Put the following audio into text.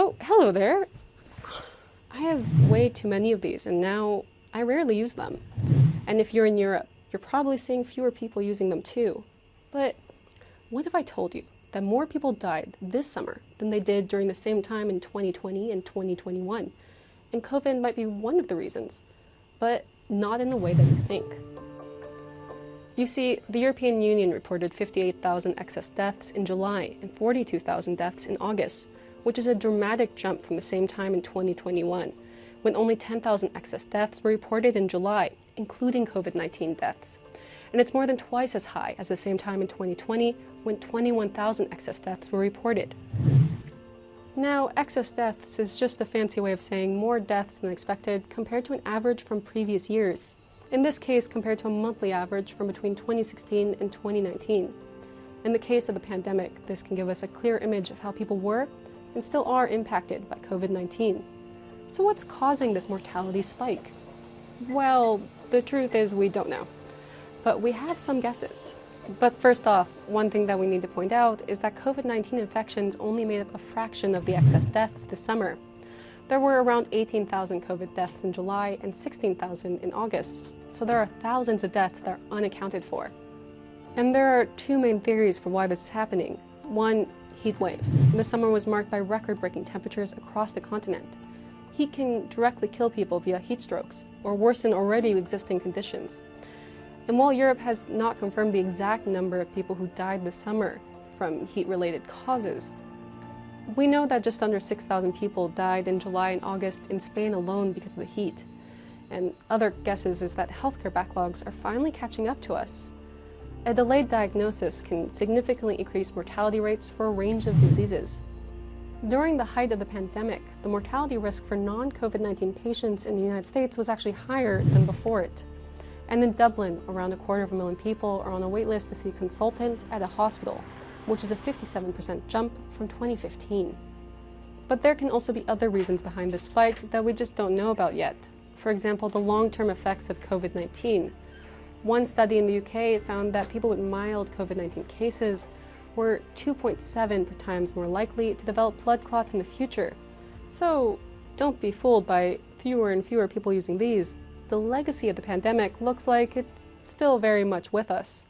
Oh, hello there. I have way too many of these, and now I rarely use them. And if you're in Europe, you're probably seeing fewer people using them too. But what if I told you that more people died this summer than they did during the same time in 2020 and 2021? And COVID might be one of the reasons, but not in the way that you think. You see, the European Union reported 58,000 excess deaths in July and 42,000 deaths in August, which is a dramatic jump from the same time in 2021, when only 10,000 excess deaths were reported in July, including COVID-19 deaths. And it's more than twice as high as the same time in 2020, when 21,000 excess deaths were reported. Now, excess deaths is just a fancy way of saying more deaths than expected compared to an average from previous years. In this case, compared to a monthly average from between 2016 and 2019. In the case of the pandemic, this can give us a clear image of how people were and still are impacted by COVID-19. So what's causing this mortality spike? Well, the truth is we don't know, but we have some guesses. But first off, one thing that we need to point out is that COVID-19 infections only made up a fraction of the excess deaths this summer. There were around 18,000 COVID deaths in July and 16,000 in August, so there are thousands of deaths that are unaccounted for. And there are two main theories for why this is happening. One, heat waves. This summer was marked by record-breaking temperatures across the continent. Heat can directly kill people via heat strokes, or worsen already existing conditions. And while Europe has not confirmed the exact number of people who died this summer from heat-related causes, we know that just under 6,000 people died in July and August in Spain alone because of the heat. And other guesses is that healthcare backlogs are finally catching up to us. A delayed diagnosis can significantly increase mortality rates for a range of diseases. During the height of the pandemic, the mortality risk for non-COVID-19 patients in the United States was actually higher than before it. And in Dublin, around 250,000 people are on a waitlist to see a consultant at a hospital, which is a 57% jump from 2015. But there can also be other reasons behind this spike that we just don't know about yet. For example, the long-term effects of COVID-19. One study in the UK found that people with mild COVID-19 cases were 2.7 times more likely to develop blood clots in the future. So don't be fooled by fewer and fewer people using these. The legacy of the pandemic looks like it's still very much with us.